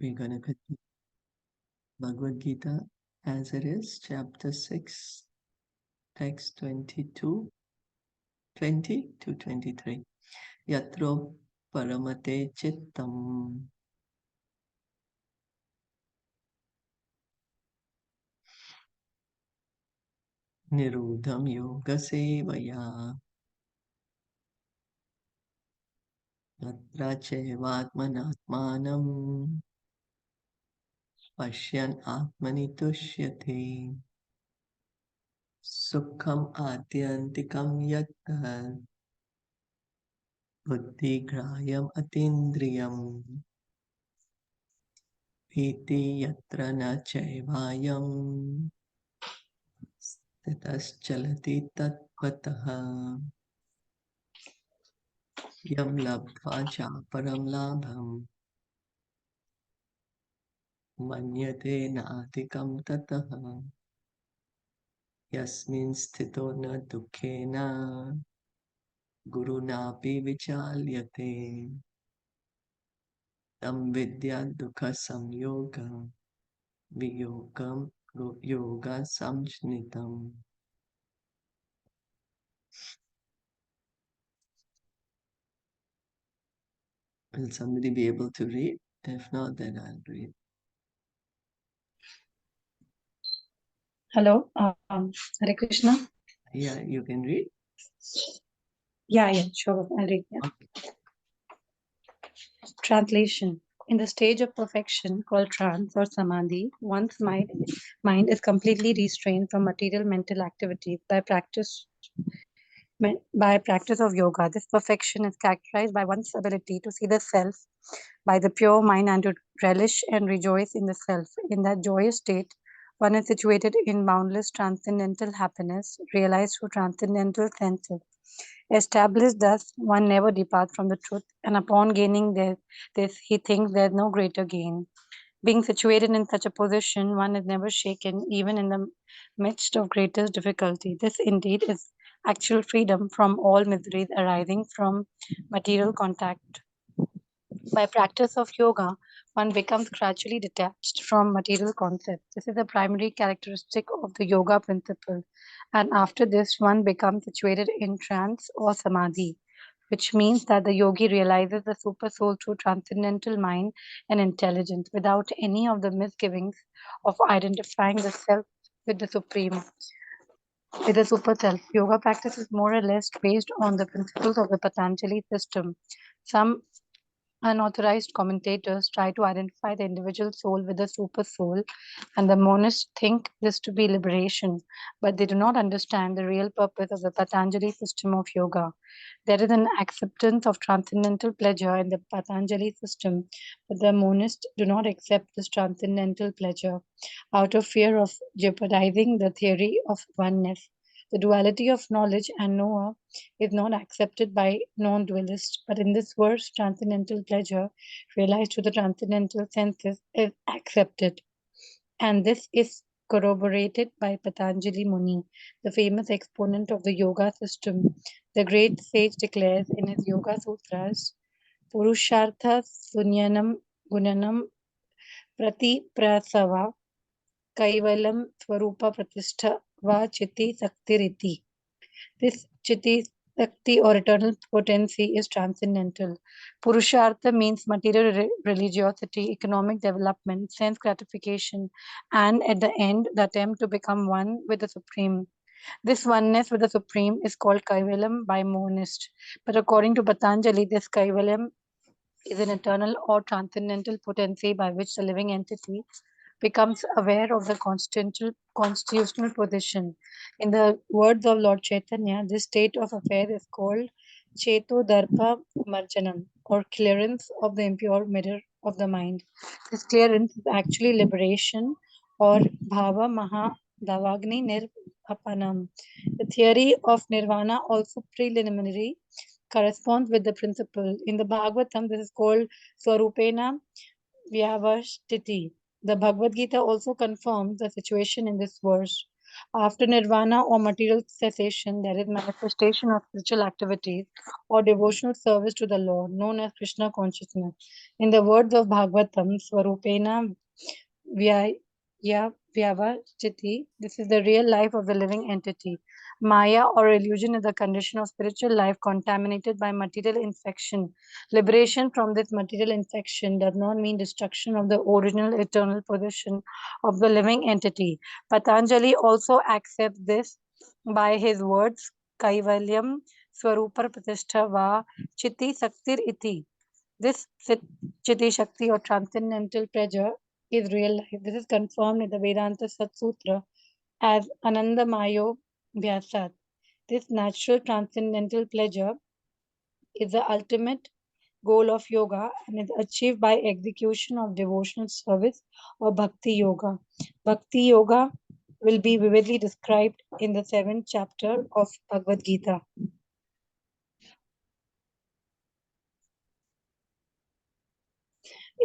We're going to continue Bhagavad Gita as it is, chapter 6, text 20 to 23. Yatro paramate chittam nirudham yoga sevaya tatra chevatmanatmanam pashyan atmani tushyate sukham atyantikam yat buddhi grayam atindriyam iti yatra na chaivayam tataschalati tattvataha yam labdva cha param labham manyate natikam tataha yasmin sthito na dukkena gurunapi vichalyate tam vidya dukha samyoga viyogam yoga samjnitam. Will somebody be able to read? If not, then I'll read. Hello, Hare Krishna. Yeah, you can read? Yeah, sure, I'll read. Yeah. Okay. Translation. In the stage of perfection called trance or samadhi, one's mind is completely restrained from material mental activities by practice of yoga. This perfection is characterized by one's ability to see the self by the pure mind and to relish and rejoice in the self. In that joyous state, one is situated in boundless transcendental happiness, realized through transcendental senses. Established thus, one never departs from the truth, and upon gaining this, he thinks there is no greater gain. Being situated in such a position, one is never shaken, even in the midst of greatest difficulty. This indeed is actual freedom from all miseries arising from material contact. By practice of yoga, one becomes gradually detached from material concepts. This is the primary characteristic of the yoga principle. And after this, one becomes situated in trance or samadhi, which means that the yogi realizes the super soul through transcendental mind and intelligence without any of the misgivings of identifying the self with the supreme, with the super self. Yoga practice is more or less based on the principles of the Patanjali system. Some unauthorized commentators try to identify the individual soul with the super soul, and the monists think this to be liberation, but they do not understand the real purpose of the Patanjali system of yoga. There is an acceptance of transcendental pleasure in the Patanjali system, but the monists do not accept this transcendental pleasure out of fear of jeopardizing the theory of oneness. The duality of knowledge and knower is not accepted by non dualists, but in this verse, transcendental pleasure, realized through the transcendental senses, is accepted. And this is corroborated by Patanjali Muni, the famous exponent of the yoga system. The great sage declares in his Yoga Sutras, Purushartha Sunyanam Gunanam Prati Prasava Kaivalam Swarupa Pratishtha Va Chiti Saktiriti. This Chitti Sakti or eternal potency is transcendental. Purushartha means material religiosity, economic development, sense gratification, and at the end, the attempt to become one with the Supreme. This oneness with the Supreme is called Kaivalam by monists. But according to Patanjali, this Kaivalam is an eternal or transcendental potency by which the living entity becomes aware of the constitutional position. In the words of Lord Chaitanya, this state of affairs is called Cheto Darpa Marjanam, or clearance of the impure mirror of the mind. This clearance is actually liberation, or Bhava Maha Davagni Nirvapanam. The theory of nirvana, also preliminary, corresponds with the principle. In the Bhagavatam, this is called Swarupena Vyavashtiti. The Bhagavad Gita also confirms the situation in this verse. After nirvana or material cessation, there is manifestation of spiritual activities or devotional service to the Lord, known as Krishna consciousness. In the words of Bhagavatam, Swarupena Vyavachiti, this is the real life of the living entity. Maya or illusion is a condition of spiritual life contaminated by material infection. Liberation from this material infection does not mean destruction of the original eternal position of the living entity. Patanjali also accepts this by his words, Kaivalyam Swarupar Pratishtha Va Chitti Saktir Iti. This Chitti Shakti or transcendental pleasure is real life. This is confirmed in the Vedanta Sat Sutra as Anandamayo Vyasat. This natural transcendental pleasure is the ultimate goal of yoga and is achieved by execution of devotional service or bhakti yoga. Bhakti yoga will be vividly described in the seventh chapter of Bhagavad Gita.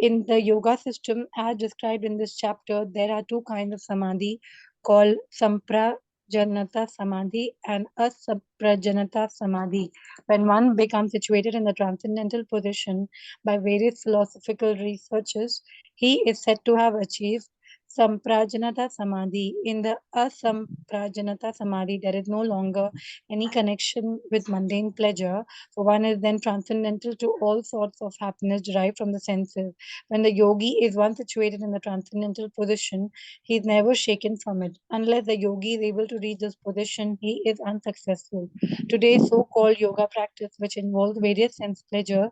In the yoga system, as described in this chapter, there are two kinds of samadhi called samprajanata samadhi and asamprajanata samadhi. When one becomes situated in the transcendental position by various philosophical researches, he is said to have achieved samprajanata samadhi. In the asamprajanata samadhi, there is no longer any connection with mundane pleasure, for one is then transcendental to all sorts of happiness derived from the senses. When the yogi is once situated in the transcendental position, he is never shaken from it. Unless the yogi is able to reach this position, he is unsuccessful. Today's so called yoga practice, which involves various sense pleasure,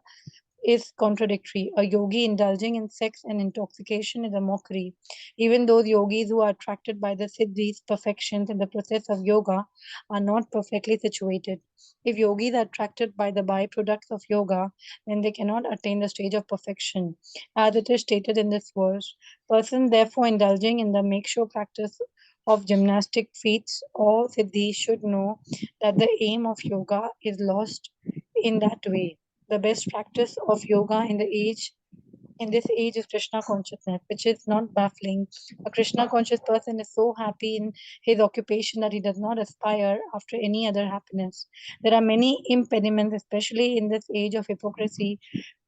is contradictory. A yogi indulging in sex and intoxication is a mockery. Even those yogis who are attracted by the siddhis, perfections in the process of yoga, are not perfectly situated. If yogis are attracted by the byproducts of yoga, then they cannot attain the stage of perfection, as it is stated in this verse. Persons therefore indulging in the make show practice of gymnastic feats or siddhi should know that the aim of yoga is lost in that way. The best practice of yoga in this age is Krishna consciousness, which is not baffling. A Krishna conscious person is so happy in his occupation that he does not aspire after any other happiness. There are many impediments, especially in this age of hypocrisy,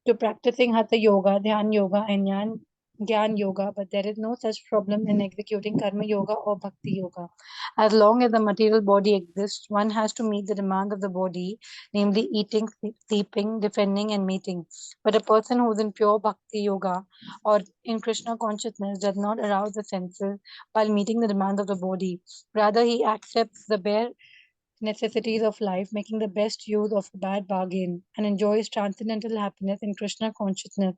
to practicing Hatha Yoga, Dhyan Yoga, and Gyan Yoga, but there is no such problem in executing Karma Yoga or Bhakti Yoga. As long as the material body exists, one has to meet the demand of the body, namely eating, sleeping, defending, and mating. But a person who is in pure Bhakti Yoga or in Krishna consciousness does not arouse the senses while meeting the demands of the body. Rather, he accepts the bare necessities of life, making the best use of a bad bargain, and enjoys transcendental happiness in Krishna consciousness.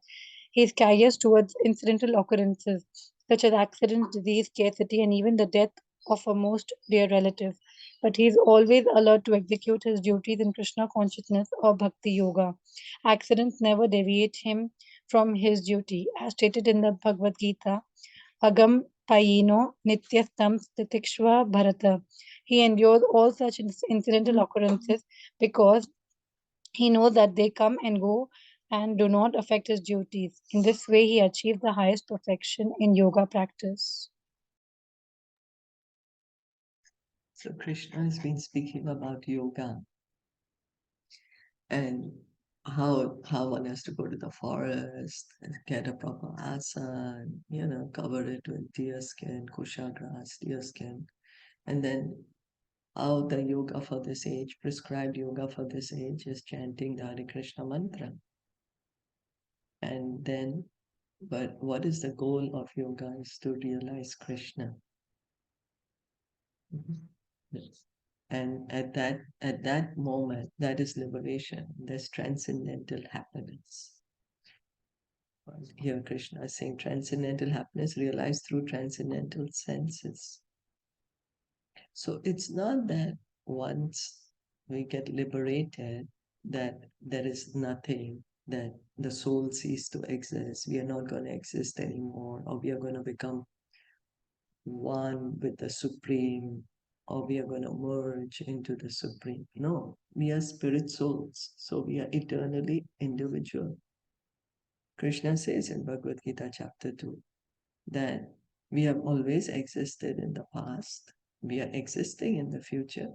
He is curious towards incidental occurrences such as accidents, disease, scarcity, and even the death of a most dear relative. But he is always alert to execute his duties in Krishna consciousness or Bhakti Yoga. Accidents never deviate him from his duty. As stated in the Bhagavad Gita, Agam Payino Nityastam Titikshva Bharata. He endures all such incidental occurrences because he knows that they come and go and do not affect his duties. In this way, he achieves the highest perfection in yoga practice. So Krishna has been speaking about yoga and how one has to go to the forest and get a proper asana, cover it with deer skin, kusha grass, deer skin, and then how the yoga for this age, prescribed yoga for this age, is chanting the Hare Krishna mantra. And then, but what is the goal of yoga is to realize Krishna. Mhm. Yes. And at that moment, that is liberation. There's transcendental happiness. Here Krishna is saying transcendental happiness realized through transcendental senses. So it's not that once we get liberated, that there is nothing, that the soul ceases to exist. We are not going to exist anymore, or we are going to become one with the Supreme, or we are going to merge into the Supreme. No, we are spirit souls, so we are eternally individual. Krishna says in Bhagavad Gita chapter 2 that we have always existed in the past, We are existing in the future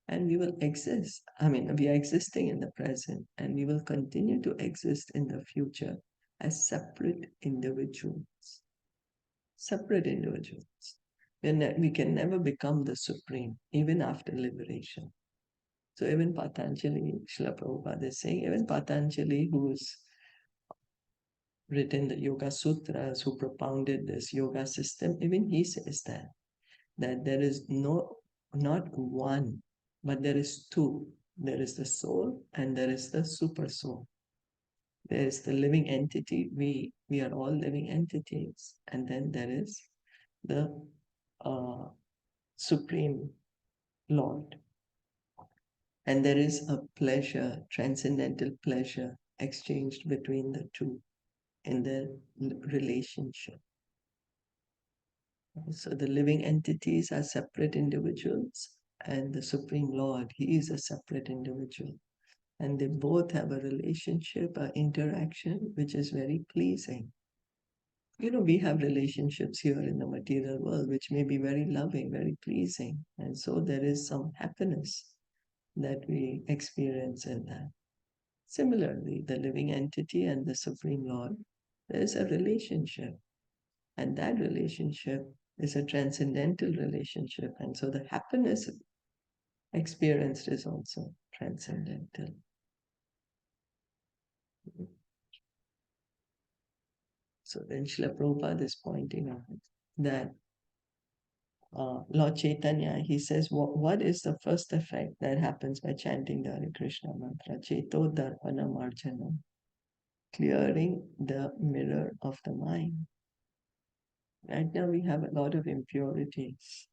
and we will exist. We are existing in the present and we will continue to exist in the future as separate individuals. Separate individuals. We can never become the supreme, even after liberation. So even Patanjali, Srila Prabhupada is saying, even Patanjali, who's written the Yoga Sutras, who propounded this yoga system, even he says that there is not one, but there is two. There is the soul and there is the super soul. There is the living entity. We are all living entities. And then there is the uh, Supreme Lord. And there is a pleasure, transcendental pleasure exchanged between the two in their relationship. So the living entities are separate individuals, and the Supreme Lord, He is a separate individual. And they both have a relationship, an interaction, which is very pleasing. We have relationships here in the material world, which may be very loving, very pleasing. And so there is some happiness that we experience in that. Similarly, the living entity and the Supreme Lord, there is a relationship. And that relationship is a transcendental relationship. And so the happiness experienced is also transcendental. So then Srila Prabhupada is pointing out that Lord Chaitanya, he says, what is the first effect that happens by chanting the Hare Krishna mantra? Cheto Darpana Marjanam, clearing the mirror of the mind. Right now we have a lot of impurities.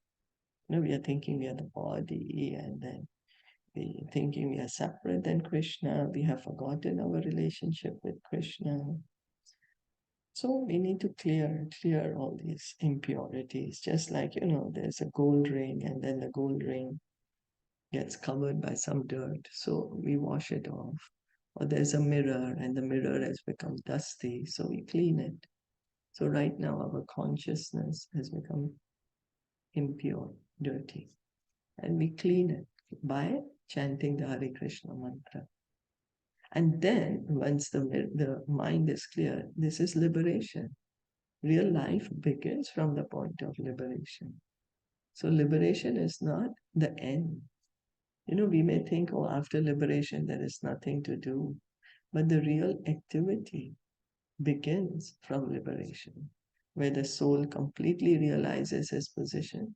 We are thinking we are the body, and then we are thinking we are separate than Krishna. We have forgotten our relationship with Krishna. So we need to clear all these impurities. Just like, there's a gold ring and then the gold ring gets covered by some dirt. So we wash it off. Or there's a mirror and the mirror has become dusty. So we clean it. So right now our consciousness has become impure, dirty. And we clean it by chanting the Hare Krishna mantra. And then once the mind is clear, this is liberation. Real life begins from the point of liberation. So liberation is not the end. We may think, oh, after liberation, there is nothing to do. But the real activity begins from liberation, where the soul completely realizes his position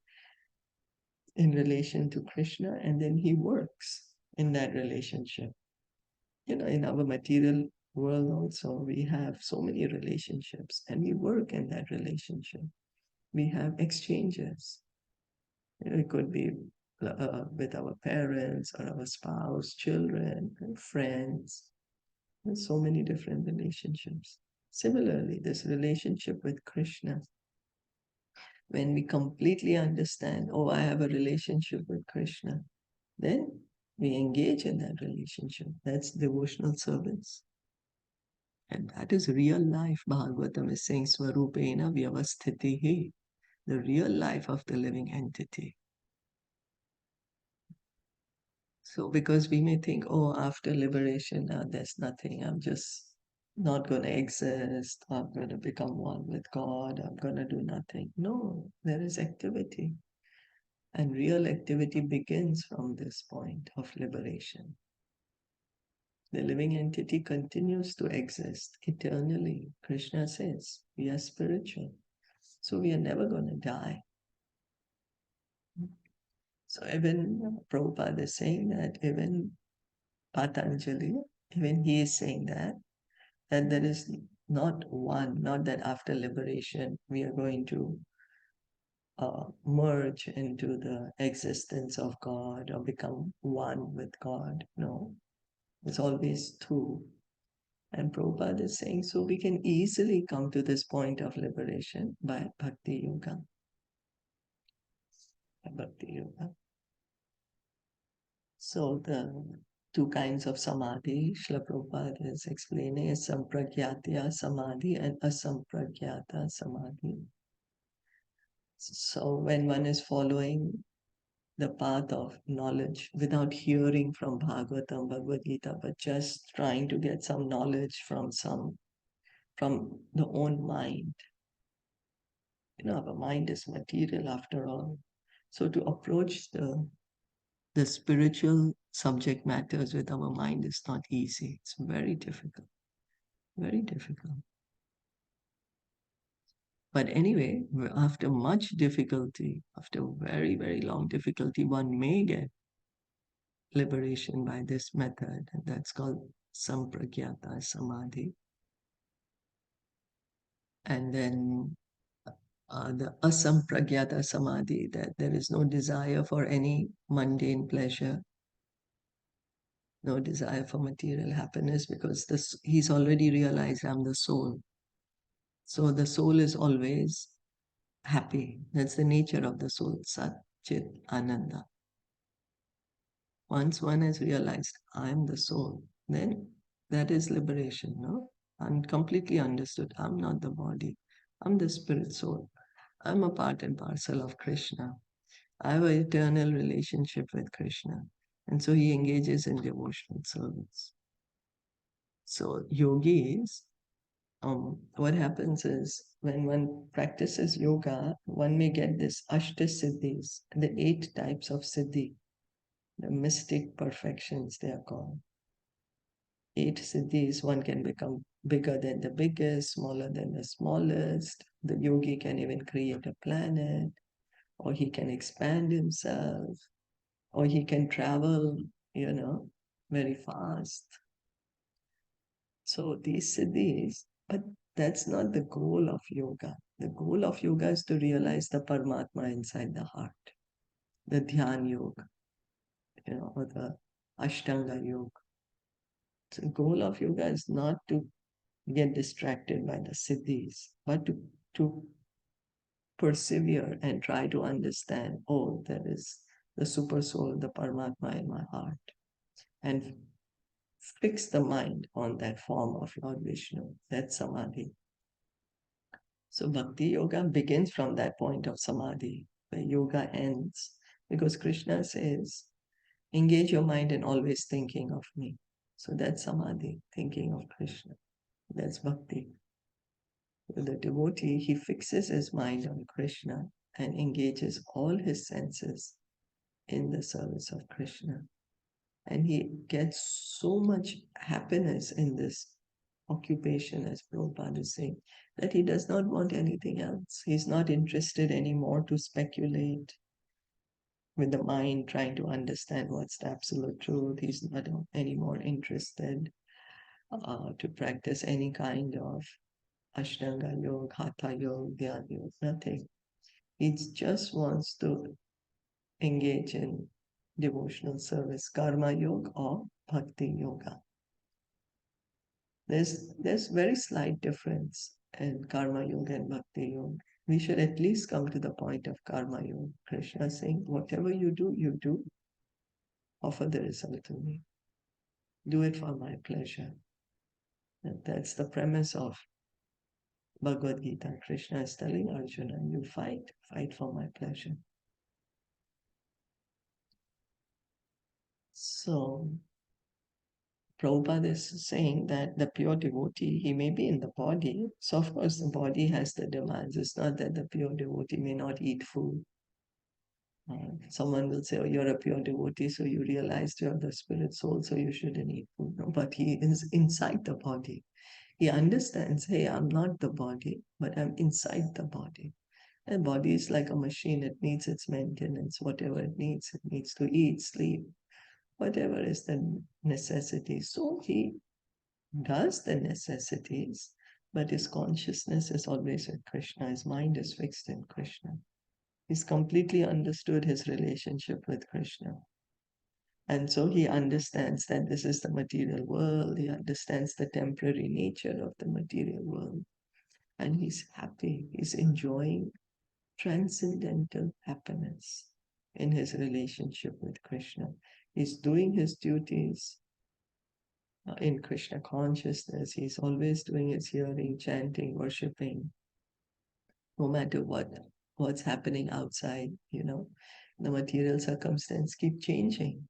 in relation to Krishna, and then he works in that relationship. In our material world also, we have so many relationships, and we work in that relationship. We have exchanges. It could be with our parents or our spouse, children, friends, and so many different relationships. Similarly, this relationship with Krishna, when we completely understand, oh, I have a relationship with Krishna, then we engage in that relationship. That's devotional service. And that is real life. Bhagavatam is saying, Swarupena Vyavasthitihi, the real life of the living entity. So, because we may think, oh, after liberation, there's nothing. I'm just not going to exist. I'm going to become one with God. I'm going to do nothing. No, there is activity. And real activity begins from this point of liberation. The living entity continues to exist eternally. Krishna says we are spiritual. So we are never going to die. So even Prabhupada is saying that, even Patanjali, even he is saying that there is not one, not that after liberation we are going to merge into the existence of God or become one with God. No, it's always two. And Prabhupada is saying, so we can easily come to this point of liberation by Bhakti Yoga. Bhakti Yoga. So the two kinds of samadhi, Srila Prabhupada is explaining, is sampragyatya samadhi and asampragyata samadhi. So when one is following the path of knowledge without hearing from Bhagavatam, Bhagavad Gita, but just trying to get some knowledge from the own mind. Our mind is material after all. So to approach the spiritual subject matters with our mind is not easy. It's very difficult. Very difficult. But anyway, after much difficulty, after very, very long difficulty, one may get liberation by this method, and that's called Sampragyata Samadhi. And then the Asampragyata Samadhi, that there is no desire for any mundane pleasure, no desire for material happiness, because he's already realized I'm the soul. So the soul is always happy. That's the nature of the soul, Sat Chit Ananda. Once one has realized I'm the soul, then that is liberation, no? I'm completely understood. I'm not the body. I'm the spirit soul. I'm a part and parcel of Krishna. I have an eternal relationship with Krishna. And so he engages in devotional service. So yogis, what happens is when one practices yoga, one may get this Ashta Siddhis, the 8 types of Siddhi, the mystic perfections they are called. 8 Siddhis, one can become bigger than the biggest, smaller than the smallest. The yogi can even create a planet, or he can expand himself, or he can travel, very fast. So these siddhis, but that's not the goal of yoga. The goal of yoga is to realize the Paramatma inside the heart, the Dhyan Yoga, or the Ashtanga Yoga. So the goal of yoga is not to get distracted by the siddhis, but to persevere and try to understand, oh, there is the super soul, the Paramatma in my heart. And fix the mind on that form of Lord Vishnu. That's samadhi. So bhakti yoga begins from that point of samadhi, where yoga ends. Because Krishna says, engage your mind in always thinking of me. So that's samadhi, thinking of Krishna. That's bhakti. The devotee, he fixes his mind on Krishna and engages all his senses in the service of Krishna. And he gets so much happiness in this occupation, as Prabhupada is saying, that he does not want anything else. He's not interested anymore to speculate with the mind, trying to understand what's the absolute truth. He's not anymore interested to practice any kind of Ashtanga Yoga, Hatha Yoga, Dhyan Yoga, nothing. He just wants to engage in devotional service, Karma Yoga or Bhakti Yoga. There's very slight difference in Karma Yoga and Bhakti Yoga. We should at least come to the point of Karma Yoga. Krishna is saying, whatever you do, offer the result to me. Do it for my pleasure. And that's the premise of Bhagavad Gita. Krishna is telling Arjuna, you fight for my pleasure. So Prabhupada is saying that the pure devotee, he may be in the body. So of course the body has the demands. It's not that the pure devotee may not eat food. Someone will say, oh, you're a pure devotee, so you realized you're the spirit soul, so you shouldn't eat food. No, but he is inside the body. He understands, hey, I'm not the body, but I'm inside the body. And body is like a machine. It needs its maintenance, whatever it needs. It needs to eat, sleep, whatever is the necessity. So he does the necessities, but his consciousness is always with Krishna. His mind is fixed in Krishna. He's completely understood his relationship with Krishna. And so he understands that this is the material world. He understands the temporary nature of the material world. And he's happy. He's enjoying transcendental happiness in his relationship with Krishna. He's doing his duties in Krishna consciousness. He's always doing his hearing, chanting, worshipping, no matter what's happening outside. The material circumstance keep changing.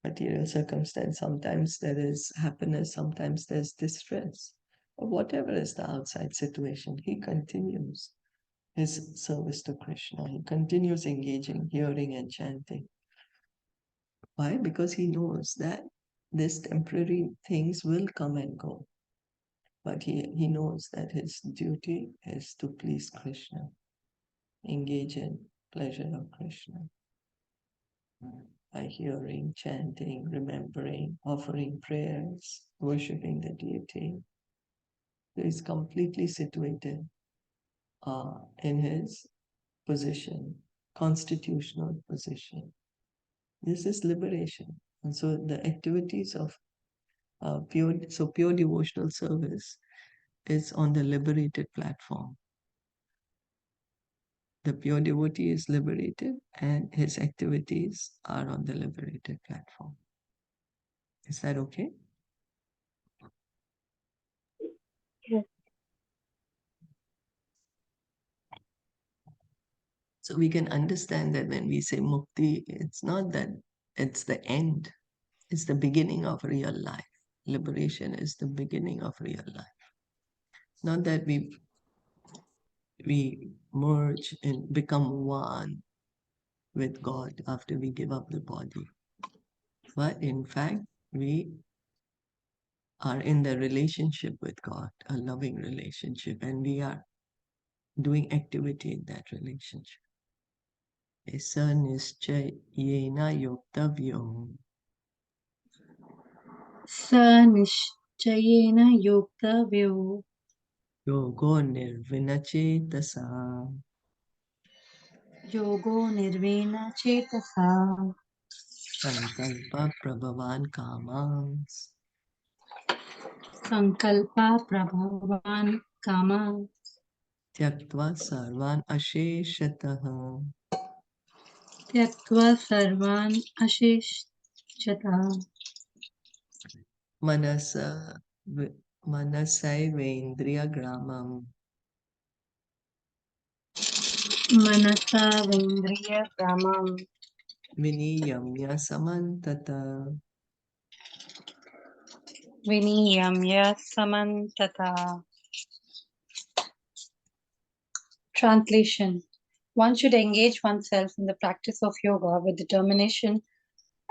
Material circumstance, sometimes there is happiness, sometimes there's distress. Or whatever is the outside situation, he continues his service to Krishna. He continues engaging, hearing and chanting. Why? Because he knows that these temporary things will come and go. But he knows that his duty is to please Krishna, engage in pleasure of Krishna by hearing, chanting, remembering, offering prayers, worshipping the deity. He is completely situated in his position, constitutional position. This is liberation. And so the activities of pure devotional service is on the liberated platform. The pure devotee is liberated and his activities are on the liberated platform. Is that okay? Yes. So we can understand that when we say mukti, it's not that it's the end, it's the beginning of real life. Liberation is the beginning of real life. Not that we merge and become one with God after we give up the body. But in fact, we are in the relationship with God, a loving relationship, and we are doing activity in that relationship. Esa nischayena yoktavyo Sa nishchayena yoktavyo yogo nirvinachetasa yogo nirvena chetasa sankalpa prabhavan kamans sankalpa prabhavan kama tyaktva sarvan asheshatah tyaktva sarvan ashishchata manasa manasaivendriyagramam manasa vendriya gramam viniyamya samantata. viniyamya samantata. Translation. One should engage oneself in the practice of yoga with determination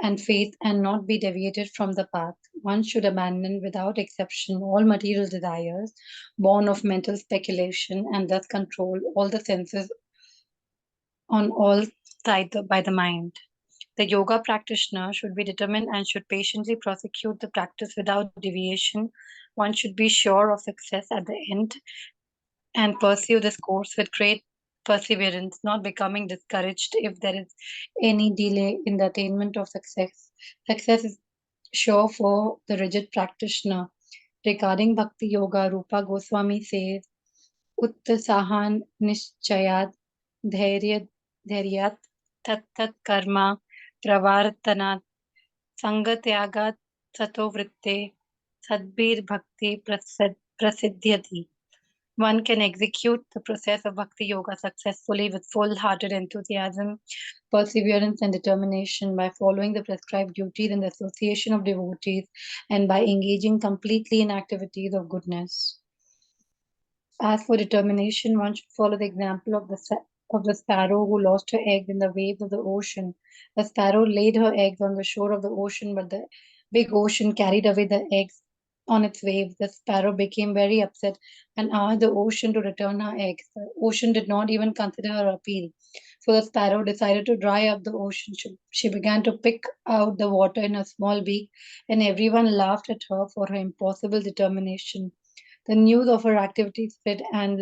and faith and not be deviated from the path. One should abandon without exception all material desires born of mental speculation and thus control all the senses on all sides by the mind. The yoga practitioner should be determined and should patiently prosecute the practice without deviation. One should be sure of success at the end and pursue this course with great perseverance, not becoming discouraged if there is any delay in the attainment of success. Success is sure for the rigid practitioner. Regarding Bhakti Yoga, Rupa Goswami says, Uttasahan Nishchayat Dhairyat Tat Tat Karma Pravartanat Sangatyagat Sato Vritte Sadbir Bhakti Prasiddhyati. One can execute the process of Bhakti Yoga successfully with full hearted enthusiasm, perseverance, and determination by following the prescribed duties in the association of devotees and by engaging completely in activities of goodness. As for determination, one should follow the example of the sparrow who lost her eggs in the waves of the ocean. The sparrow laid her eggs on the shore of the ocean, but the big ocean carried away the eggs on its waves. The sparrow became very upset and asked the ocean to return her eggs. The ocean did not even consider her appeal. So the sparrow decided to dry up the ocean. She began to pick out the water in her small beak, and everyone laughed at her for her impossible determination. The news of her activity spread, and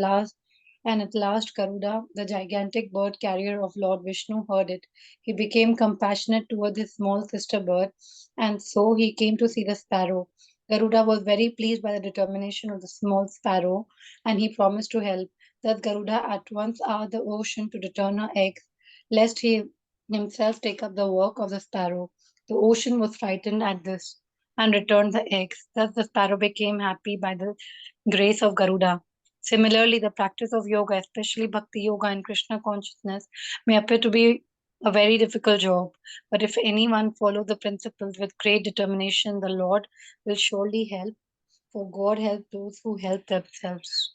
at last Garuda, the gigantic bird carrier of Lord Vishnu, heard it. He became compassionate towards his small sister bird, and so he came to see the sparrow. Garuda was very pleased by the determination of the small sparrow, and he promised to help. Thus Garuda at once asked the ocean to return her eggs, lest he himself take up the work of the sparrow. The ocean was frightened at this and returned the eggs. Thus the sparrow became happy by the grace of Garuda. Similarly, the practice of yoga, especially bhakti yoga and Krishna consciousness, may appear to be a very difficult job. But if anyone follow the principles with great determination, the Lord will surely help. For God help those who help themselves.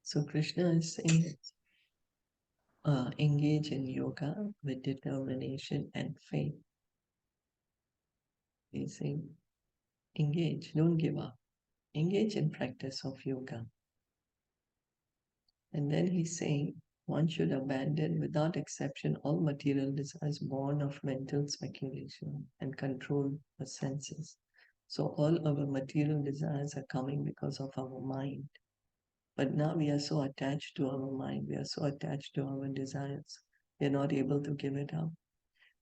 So Krishna is saying, engage in yoga with determination and faith. He's saying, engage, don't give up. Engage in practice of yoga. And then he's saying, one should abandon without exception all material desires born of mental speculation and control the senses. So all our material desires are coming because of our mind. But now we are so attached to our mind, we are so attached to our desires, we are not able to give it up.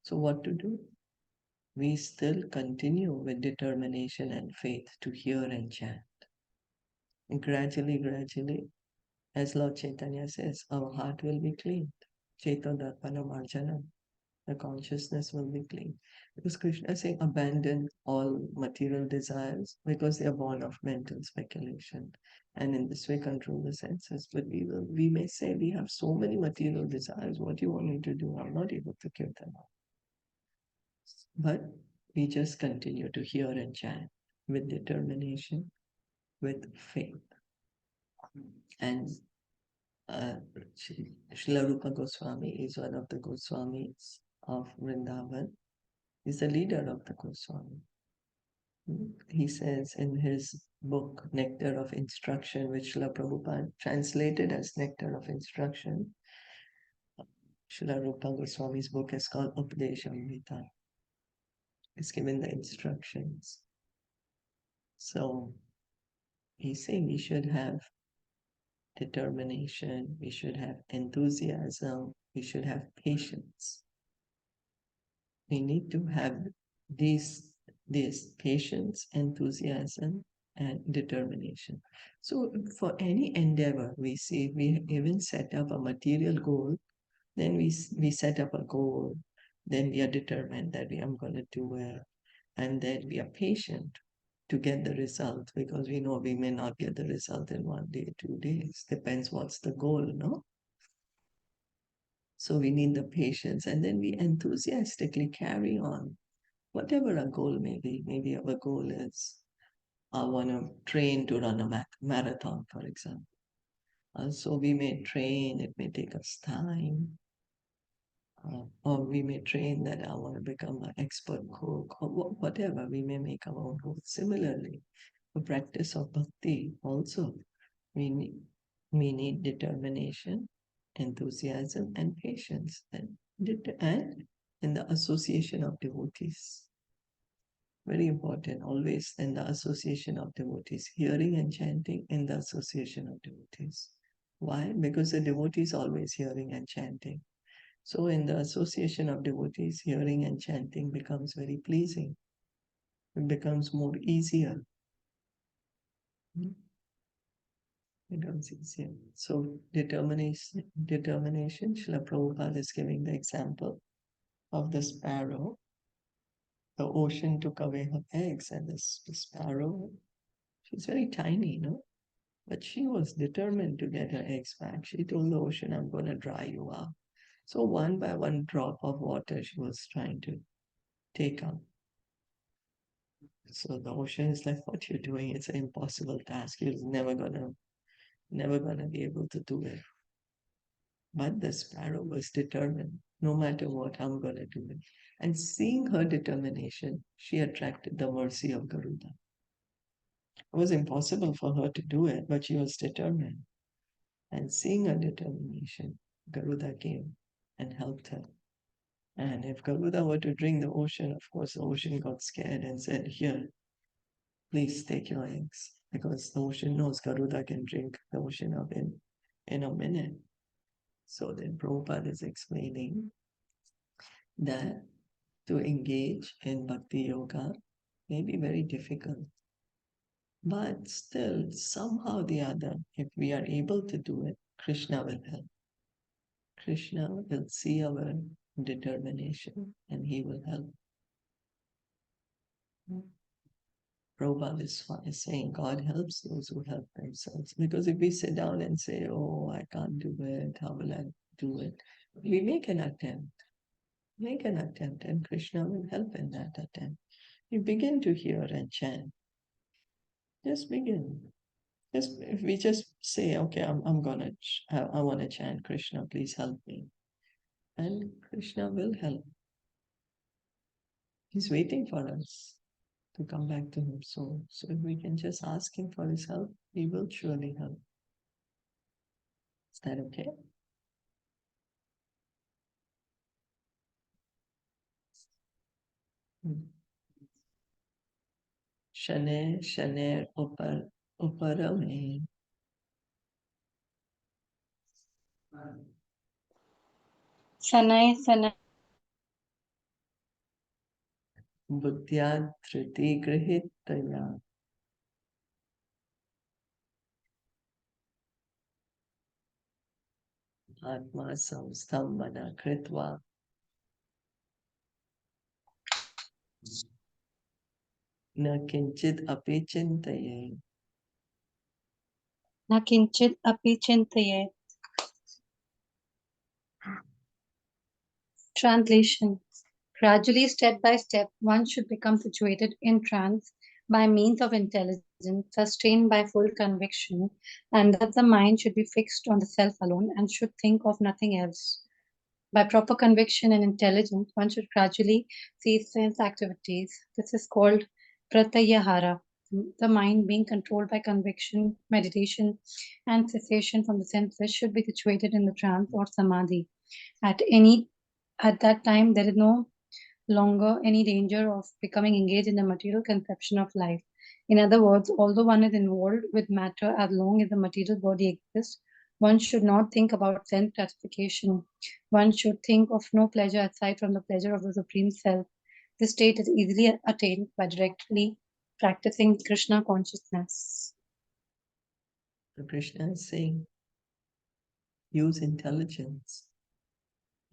So what to do? We still continue with determination and faith to hear and chant. And gradually, as Lord Chaitanya says, our heart will be cleaned. Cetodarpana marjana, the consciousness will be clean. Because Krishna is saying abandon all material desires because they are born of mental speculation. And in this way control the senses. But we may say we have so many material desires, what do you want me to do? I'm not able to give them up. But we just continue to hear and chant with determination, with faith. And Srila Rupa Goswami is one of the Goswamis of Vrindavan. He's the leader of the Goswami. He says in his book, Nectar of Instruction, which Srila Prabhupada translated as Nectar of Instruction, Srila Rupa Goswami's book is called Upadeshamrita. It's given the instructions. So he's saying we should have determination, we should have enthusiasm, we should have patience. We need to have these patience, enthusiasm, and determination. So for any endeavor, we see we even set up a material goal, then we set up a goal, then we are determined that we are going to do it, and then we are patient to get the result because we know we may not get the result in 1 day, 2 days. Depends what's the goal, no? So we need the patience, and then we enthusiastically carry on. Whatever our goal may be, maybe our goal is I want to train to run a marathon, for example. So we may train, it may take us time, or we may train that I want to become an expert cook, or whatever, we may make our own goal. Similarly, the practice of bhakti also, we need, we need determination, enthusiasm, and patience, and in the association of devotees. Very important, always in the association of devotees, hearing and chanting in the association of devotees. Why? Because the devotee is always hearing and chanting. So in the association of devotees, hearing and chanting becomes very pleasing. It becomes more easier. It becomes easier. So determination, Srila Prabhupada is giving the example of the sparrow. The ocean took away her eggs, and the sparrow, she's very tiny, no? But she was determined to get her eggs back. She told the ocean, I'm going to dry you up. So one by one drop of water she was trying to take up. So the ocean is like, what you're doing, it's an impossible task. You're never gonna be able to do it. But the sparrow was determined, no matter what, I'm gonna do it. And seeing her determination, she attracted the mercy of Garuda. It was impossible for her to do it, but she was determined. And seeing her determination, Garuda came and helped her. And if Garuda were to drink the ocean, of course, the ocean got scared and said, here, please take your eggs. Because the ocean knows Garuda can drink the ocean up in a minute. So then Prabhupada is explaining that to engage in bhakti yoga may be very difficult. But still, somehow or the other, if we are able to do it, Krishna will help. Krishna will see our determination and he will help. Prabhupada is saying God helps those who help themselves. Because if we sit down and say, oh, I can't do it, how will I do it? We make an attempt. Make an attempt, and Krishna will help in that attempt. You begin to hear and chant. Just begin. Just if we just say, okay, I want to chant Krishna, please help me, and Krishna will help. He's waiting for us to come back to him. So if we can just ask him for his help, he will surely help. Is that okay? Shane Shaner Uparame Sanai Sanai Buddhya Triti Grihitaya Atma Samstambana Kritva Na Kinchit Api Chintaye. Na Kinchit Api Chintaye. Translation. Gradually, step by step, one should become situated in trance by means of intelligence, sustained by full conviction, and that the mind should be fixed on the self alone and should think of nothing else. By proper conviction and intelligence, one should gradually cease sense activities. This is called pratyahara. The mind being controlled by conviction, meditation, and cessation from the senses should be situated in the trance or samadhi. At that time, there is no longer any danger of becoming engaged in the material conception of life. In other words, although one is involved with matter as long as the material body exists, one should not think about sense gratification. One should think of no pleasure aside from the pleasure of the Supreme Self. This state is easily attained by directly practicing Krishna consciousness. So Krishna is saying, use intelligence.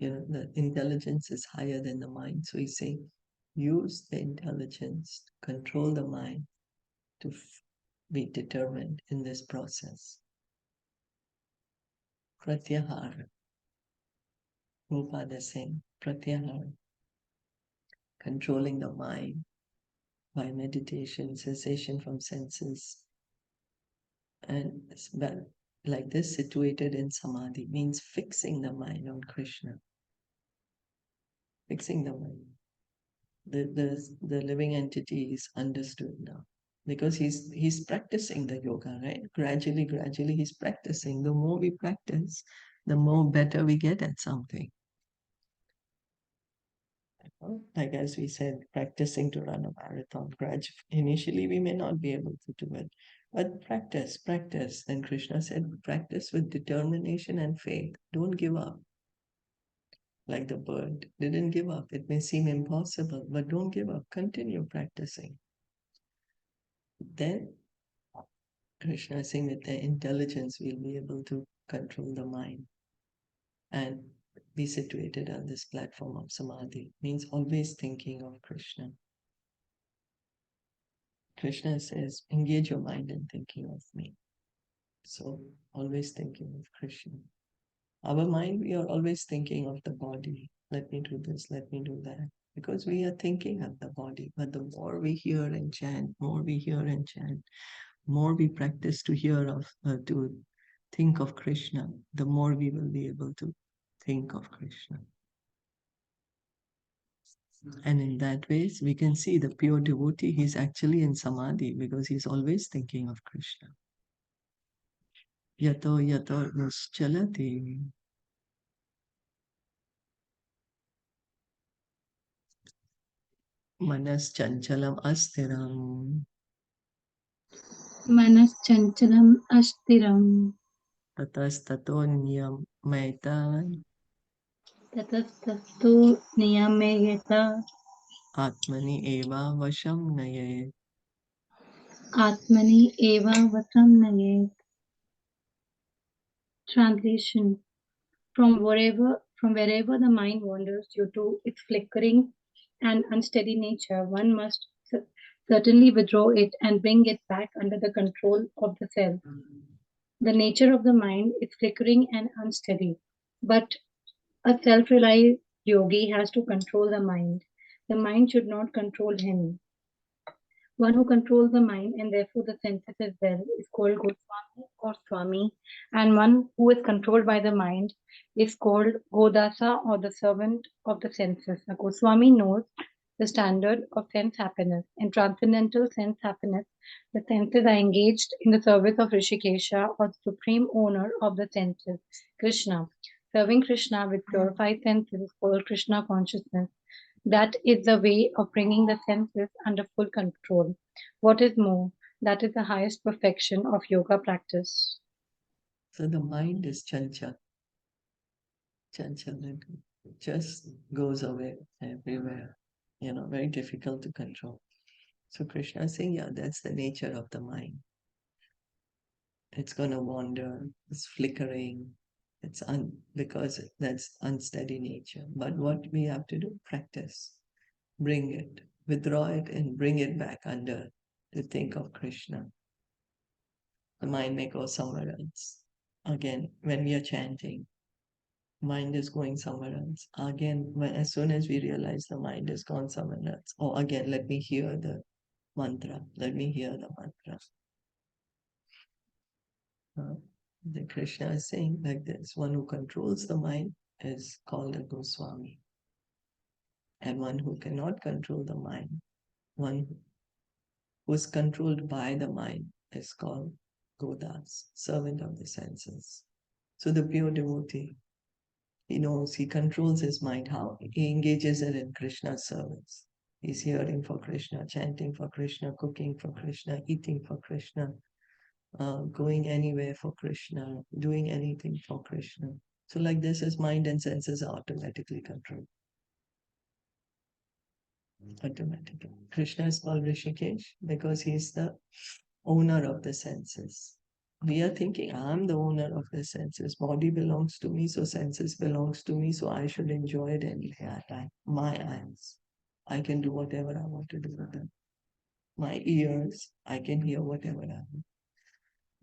The intelligence is higher than the mind. So he's saying, use the intelligence to control the mind, to be determined in this process. Pratyahara. Prabhupada is saying, pratyahara, controlling the mind by meditation, cessation from senses. And like this, situated in samadhi, means fixing the mind on Krishna. Fixing the mind. The living entity is understood now. Because he's practicing the yoga, right? Gradually he's practicing. The more we practice, the more better we get at something. Like as we said, practicing to run a marathon. Initially we may not be able to do it, but practice. Then Krishna said, practice with determination and faith. Don't give up. Like the bird didn't give up. It may seem impossible, but don't give up. Continue practicing. Then Krishna is saying with the intelligence, we'll be able to control the mind and be situated on this platform of samadhi. Means always thinking of Krishna. Krishna says, engage your mind in thinking of me. So always thinking of Krishna. Our mind, we are always thinking of the body. Let me do this, let me do that. Because we are thinking of the body. But the more we hear and chant, more we practice to to think of Krishna, the more we will be able to think of Krishna. And in that way, we can see the pure devotee, he's actually in samadhi because he's always thinking of Krishna. Yato yato nuschalati. Manas chanchalam astiram. Manas chanchalam ashtiram. Tatastato niyam maitan. Tatastastu niyameyata. Atmani eva vasham naye. Atmani eva vatam naye. Translation. From wherever the mind wanders due to its flickering and unsteady nature, one must certainly withdraw it and bring it back under the control of the self. The nature of the mind is flickering and unsteady, but a self realized yogi has to control the mind. The mind should not control him. One who controls the mind and therefore the senses as well is called Goswami or Swami, and one who is controlled by the mind is called Godasa or the servant of the senses. A Goswami knows the standard of sense happiness. In transcendental sense happiness, the senses are engaged in the service of Rishikesha or the supreme owner of the senses, Krishna. Serving Krishna with purified senses is called Krishna consciousness. That is the way of bringing the senses under full control. What is more, that is the highest perfection of yoga practice. So the mind is chanchal. Chanchal, it just goes away everywhere. Very difficult to control. So Krishna is saying, yeah, that's the nature of the mind. It's going to wander, it's flickering, because that's unsteady nature. But what we have to do, practice, bring it, withdraw it and bring it back under to think of Krishna. The mind may go somewhere else. Again, when we are chanting, mind is going somewhere else. Again, as soon as we realize the mind is gone somewhere else, oh, again, let me hear the mantra. Let me hear the mantra. The Krishna is saying like this: one who controls the mind is called a Goswami, and one who cannot control the mind, one who is controlled by the mind, is called Godas, servant of the senses. So the pure devotee, he knows, he controls his mind. How? He engages it in Krishna's service. He's hearing for Krishna, chanting for Krishna, cooking for Krishna, eating for Krishna, going anywhere for Krishna, doing anything for Krishna. So like this, his mind and senses are automatically controlled. Automatically. Krishna is called Rishikesh because he's the owner of the senses. We are thinking, I'm the owner of the senses. Body belongs to me, so senses belongs to me, so I should enjoy it anything I like. My eyes, I can do whatever I want to do with them. My ears, I can hear whatever I want.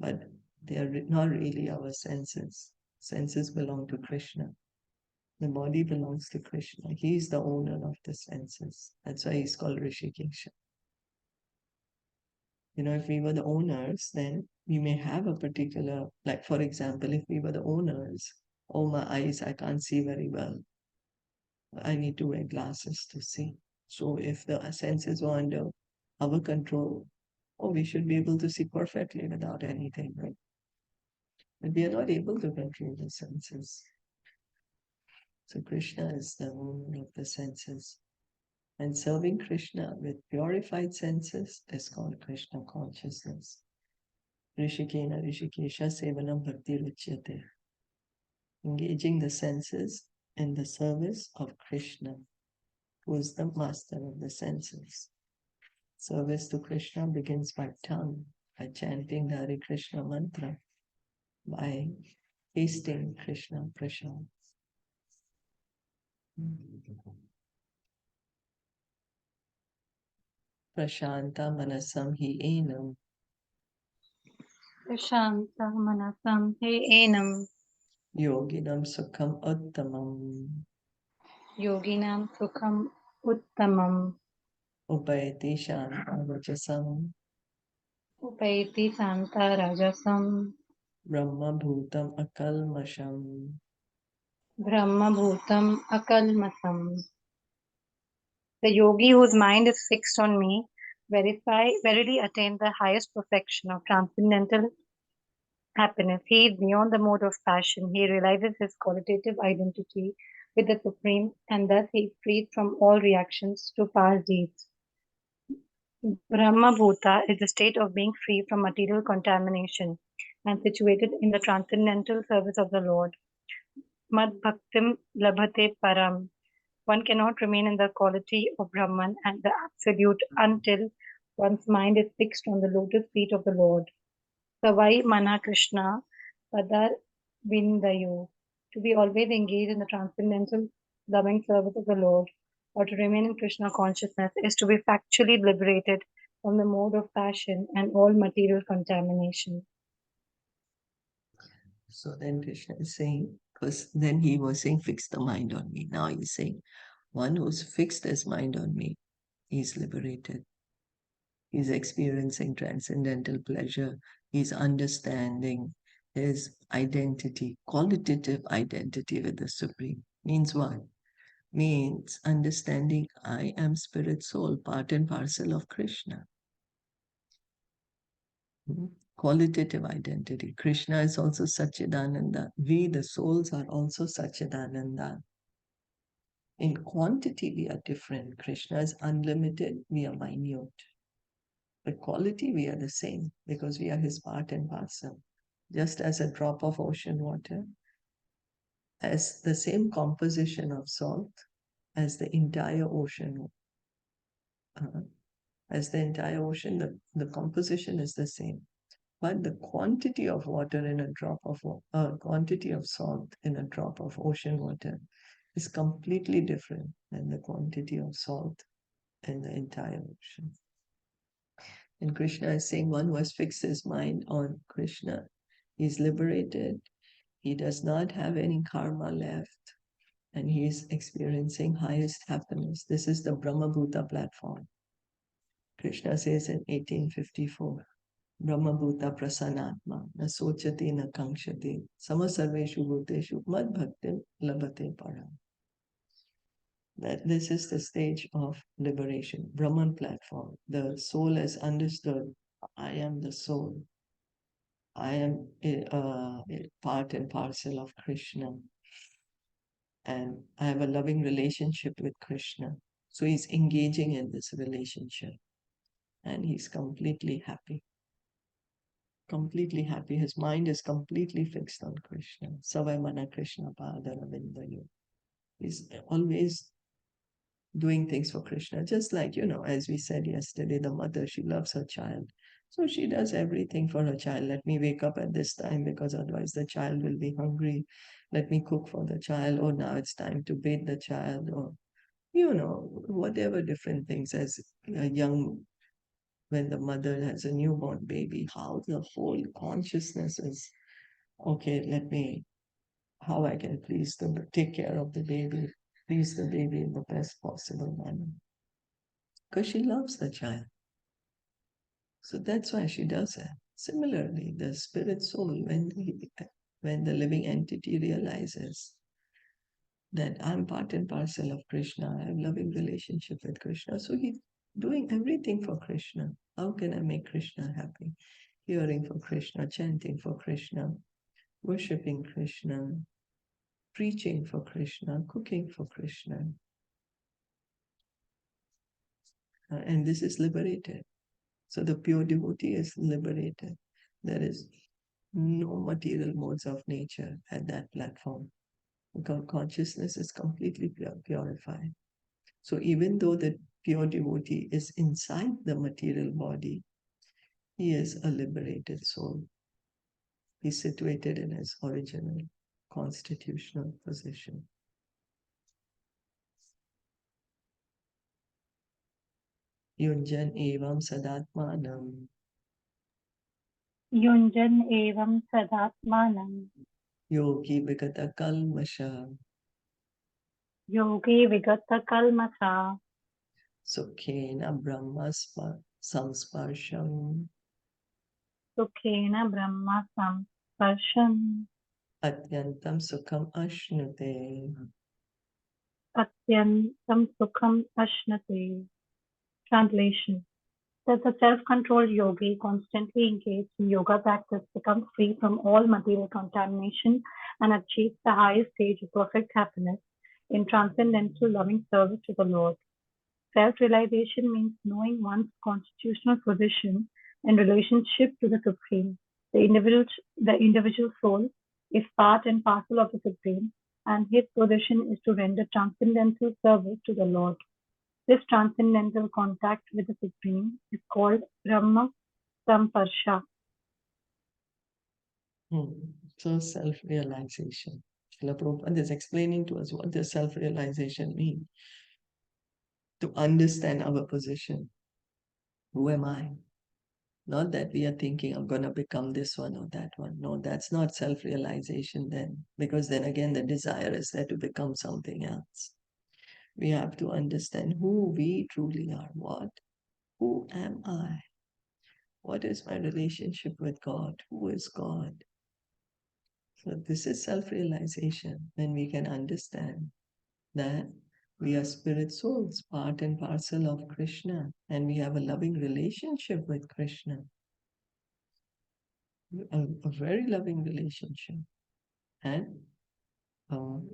But they are not really our senses. Senses belong to Krishna. The body belongs to Krishna. He is the owner of the senses. That's why he's called Rishikesha. If we were the owners, then we may have a particular, like for example, if we were the owners, oh, my eyes, I can't see very well. I need to wear glasses to see. So if the senses were under our control, oh, we should be able to see perfectly without anything, right? But we are not able to control the senses. So Krishna is the owner of the senses. And serving Krishna with purified senses is called Krishna consciousness. Rishikena Rishikesha Sevanam Bhakti Ruchyate. Engaging the senses in the service of Krishna, who is the master of the senses. Service to Krishna begins by tongue, by chanting the Hare Krishna mantra, by tasting Krishna prasad. Prashanta manasam hi enam. Prashanta manasam he enam. Yoginam sukham uttamam. Yoginam sukham uttamam. Upayati shanta vajasam. Upayati santa rajasam. Brahma bhutam akalmasham. Brahma bhutam akalmasam. The yogi whose mind is fixed on me verily attains the highest perfection of transcendental happiness. He is beyond the mode of passion. He realizes his qualitative identity with the Supreme, and thus he is freed from all reactions to past deeds. Brahma Bhuta is the state of being free from material contamination and situated in the transcendental service of the Lord. Mad Bhaktim Labhate Param. One cannot remain in the quality of Brahman and the Absolute until one's mind is fixed on the lotus feet of the Lord. Savai Mana Krishna Padar Vindayo. To be always engaged in the transcendental loving service of the Lord, or to remain in Krishna consciousness, is to be factually liberated from the mode of passion and all material contamination. So then Krishna is saying, because then he was saying, fix the mind on me. Now he's saying, one who's fixed his mind on me, he's liberated. He's experiencing transcendental pleasure. He's understanding his identity, qualitative identity with the Supreme. Means what? Means understanding I am spirit soul, part and parcel of Krishna. Qualitative identity. Krishna is also Satchidananda. We, the souls, are also Satchidananda. In quantity, we are different. Krishna is unlimited, we are minute. But quality, we are the same because we are his part and parcel. Just as a drop of ocean water has the same composition of salt as the entire ocean. Uh, as the entire ocean, the composition is the same. But the quantity of water in a drop of quantity of salt in a drop of ocean water is completely different than the quantity of salt in the entire ocean. And Krishna is saying one who has fixed his mind on Krishna is liberated. He does not have any karma left and he is experiencing highest happiness. This is the Brahmabhuta platform. Krishna says in 1854, Brahmabhuta prasanatma na sochati na kankshati samasarveshu bhuteshu mad bhaktim labhate param. That this is the stage of liberation, Brahman platform. The soul has understood, I am the soul. I am part and parcel of Krishna. And I have a loving relationship with Krishna. So he's engaging in this relationship. And he's completely happy. Completely happy. His mind is completely fixed on Krishna. Savamana Krishna Padaravindayo. He's always doing things for Krishna. Just like, as we said yesterday, the mother, she loves her child. So she does everything for her child. Let me wake up at this time because otherwise the child will be hungry. Let me cook for the child. Oh, now it's time to bathe the child. Or, whatever different things as a young, when the mother has a newborn baby, how the whole consciousness is, okay, how I can take care of the baby, please the baby in the best possible manner because she loves the child. So that's why she does it. Similarly, the spirit soul, when the living entity realizes that I'm part and parcel of Krishna, I have loving relationship with Krishna, so he's doing everything for Krishna. How can I make Krishna happy? Hearing for Krishna, chanting for Krishna, worshipping Krishna, preaching for Krishna, cooking for Krishna. And this is liberated. So the pure devotee is liberated. There is no material modes of nature at that platform because consciousness is completely purified. So even though the pure devotee is inside the material body, he is a liberated soul. He's situated in his original constitutional position. Yunjan evam sadatmanam Yunjan evam sadatmanam yogi vigata kalmasha yogi vigata kalmasa sukhena brahma samsparsham sukhena brahma samsparsham atyantam sukham ashnute. atyantam sukham ashnate. Translation: that the self-controlled yogi constantly engaged in yoga practice becomes free from all material contamination and achieves the highest stage of perfect happiness in transcendental loving service to the Lord. Self-realization means knowing one's constitutional position in relationship to the Supreme. The individual soul is part and parcel of the Supreme, and his position is to render transcendental service to the Lord. This transcendental contact with the Supreme is called Brahma Samparsha. So self-realization. Srila Prabhupada is explaining to us what does self-realization mean. To understand our position. Who am I? Not that we are thinking I'm going to become this one or that one. No, that's not self realization then, because then again, the desire is there to become something else. We have to understand who we truly are. What? Who am I? What is my relationship with God? Who is God? So, this is self realization when we can understand that we are spirit souls, part and parcel of Krishna, and we have a loving relationship with Krishna, a very loving relationship. And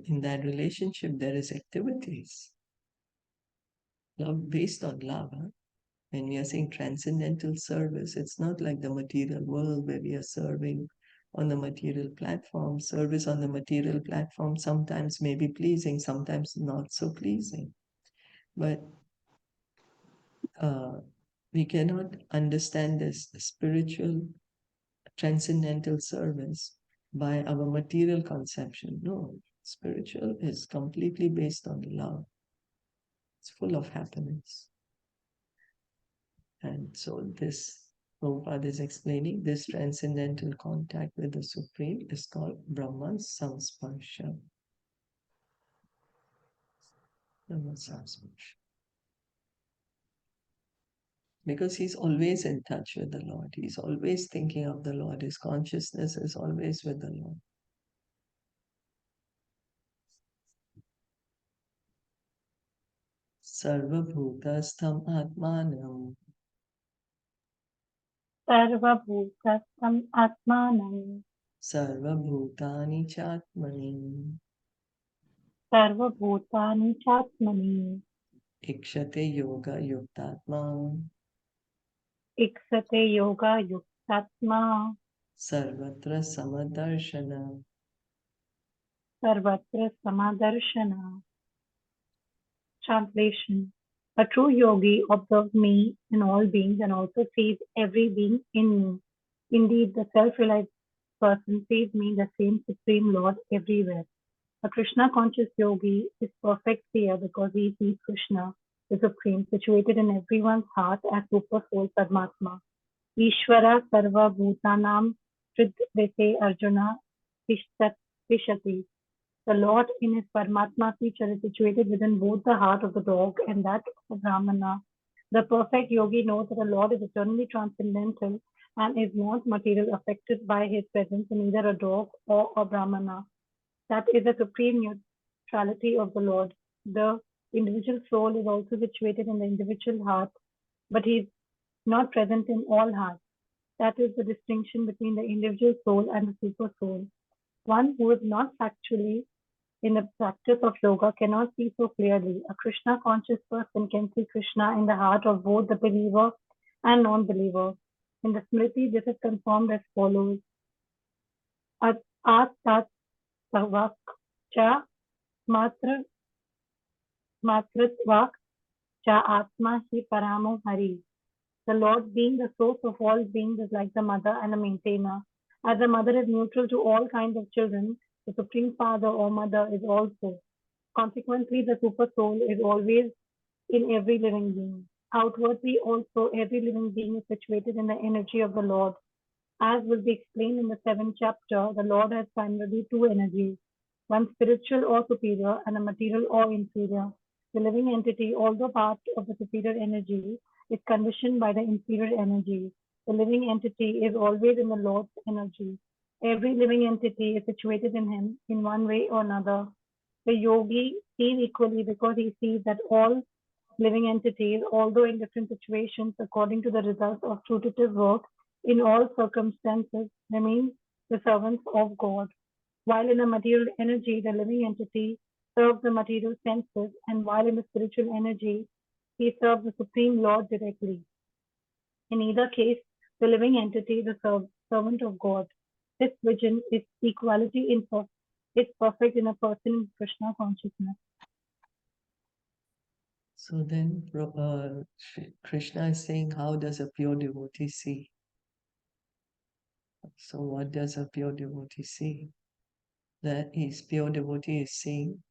in that relationship, there is activities, love based on love. Huh? When we are saying transcendental service, it's not like the material world where we are serving on the material platform. Service on the material platform sometimes may be pleasing, sometimes not so pleasing. But we cannot understand this spiritual transcendental service by our material conception. No, spiritual is completely based on love. It's full of happiness. And so this Prabhupada is explaining this transcendental contact with the Supreme is called Brahma Samsparsha. Brahma Samsparsha. Because he's always in touch with the Lord. He's always thinking of the Lord. His consciousness is always with the Lord. Sarvabhutastham Atmanam सर्वभूतस्थम् आत्मानं Sarvabhutani Chatmani सर्वभूतानि चात्मनि Ikshate Yoga Yuktatma इक्षते योगायुक्तात्मा Sarvatra Samadarshana. सर्वत्र समादर्शनः. Translation: A true yogi observes me in all beings and also sees every being in me. Indeed, the self-realized person sees me, the same Supreme Lord, everywhere. A Krishna-conscious yogi is perfect seer because he sees Krishna, the Supreme, situated in everyone's heart as Super Soul Padmatma. Ishvara Sarva Bhutanam Hridvete Arjuna Tishati. The Lord in his Paramatma feature is situated within both the heart of the dog and that of the Brahmana. The perfect yogi knows that the Lord is eternally transcendental and is not material affected by his presence in either a dog or a Brahmana. That is the supreme neutrality of the Lord. The individual soul is also situated in the individual heart, but he is not present in all hearts. That is the distinction between the individual soul and the super soul. One who is not factually in the practice of yoga cannot see so clearly. A Krishna conscious person can see Krishna in the heart of both the believer and non believer. In the Smriti, this is confirmed as follows: At tat savak cha matra matritva cha atma hi paramo hari. The Lord, being the source of all beings, is like the mother and the maintainer. As the mother is neutral to all kinds of children, the Supreme Father or Mother is also. Consequently, the Super Soul is always in every living being. Outwardly, also, every living being is situated in the energy of the Lord. As will be explained in the seventh chapter, the Lord has primarily two energies, one spiritual or superior and a material or inferior. The living entity, although part of the superior energy, is conditioned by the inferior energy. The living entity is always in the Lord's energy. Every living entity is situated in him in one way or another. The yogi sees equally because he sees that all living entities, although in different situations according to the results of fruitive work, in all circumstances remain the servants of God. While in the material energy, the living entity serves the material senses, and while in the spiritual energy, he serves the Supreme Lord directly. In either case, the living entity is a servant of God. This vision is equality is perfect in a person in Krishna consciousness. So then Krishna is saying, how does a pure devotee see? So what does a pure devotee see? That is, pure devotee is seeing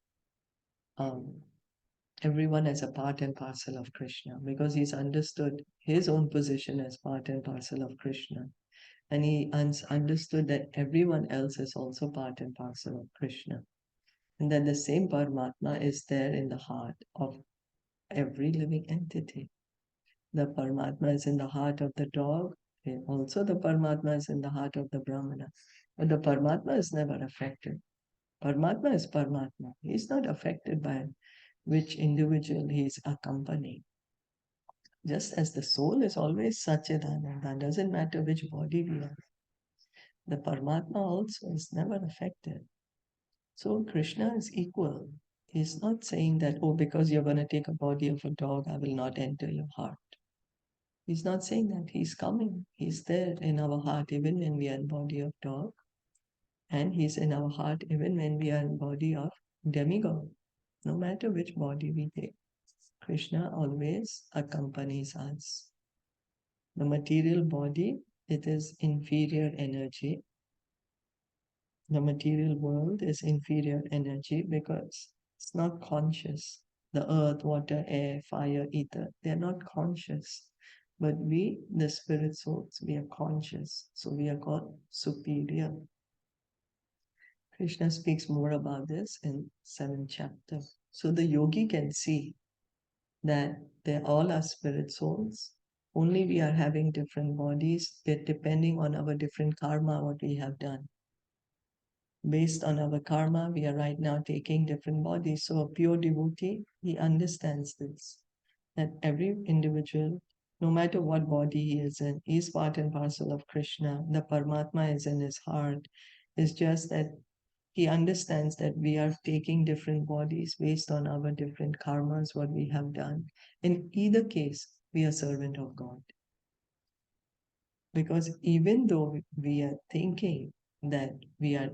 everyone as a part and parcel of Krishna, because he's understood his own position as part and parcel of Krishna. And he understood that everyone else is also part and parcel of Krishna. And that the same Paramatma is there in the heart of every living entity. The Paramatma is in the heart of the dog, and also the Paramatma is in the heart of the Brahmana. But the Paramatma is never affected. Paramatma is Paramatma. He is not affected by which individual he is accompanying. Just as the soul is always Satchidananda, doesn't matter which body we are. The Paramatma also is never affected. So Krishna is equal. He's not saying that, oh, because you're going to take a body of a dog, I will not enter your heart. He's not saying that. He's coming. He's there in our heart even when we are in body of dog. And he's in our heart even when we are in body of demigod. No matter which body we take, Krishna always accompanies us. The material body, it is inferior energy. The material world is inferior energy because it's not conscious. The earth, water, air, fire, ether, they're not conscious. But we, the spirit souls, we are conscious. So we are called superior. Krishna speaks more about this in 7th chapter. So the yogi can see that they all are spirit souls. Only we are having different bodies depending on our different karma, what we have done. Based on our karma, we are right now taking different bodies. So a pure devotee, he understands this, that every individual, no matter what body he is in, is part and parcel of Krishna. The Paramatma is in his heart. It's just that he understands that we are taking different bodies based on our different karmas, what we have done. In either case, we are servant of God. Because even though we are thinking that we are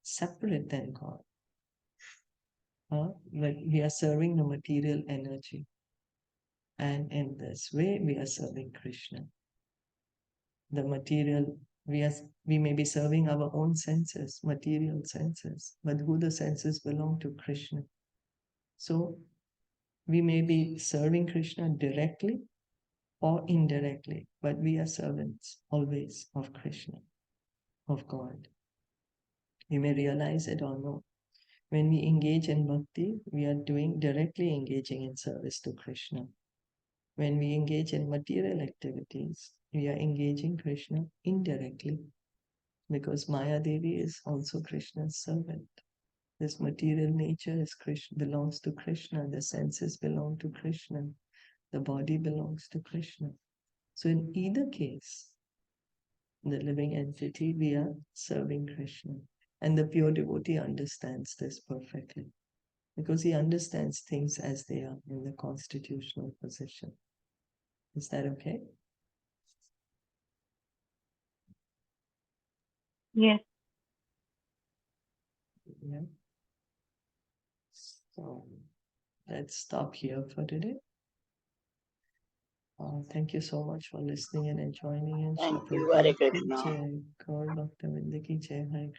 separate than God, like we are serving the material energy. And in this way, we are serving Krishna. The material, we may be serving our own senses, material senses, but who the senses belong to Krishna. So we may be serving Krishna directly or indirectly, but we are servants always of Krishna, of God. We may realize it or not. When we engage in bhakti, we are directly engaging in service to Krishna. When we engage in material activities, we are engaging Krishna indirectly, because Maya Devi is also Krishna's servant. This material nature is belongs to Krishna, the senses belong to Krishna, the body belongs to Krishna. So in either case, the living entity, we are serving Krishna. And the pure devotee understands this perfectly, because he understands things as they are in the constitutional position. Is that okay? Yes. Yeah. So let's stop here for today. Thank you so much for listening and joining in. Thank Shri you, Hare Prabhupada ki Krishna. jai, Gaur Bhakta Vrinda ki jai, Hare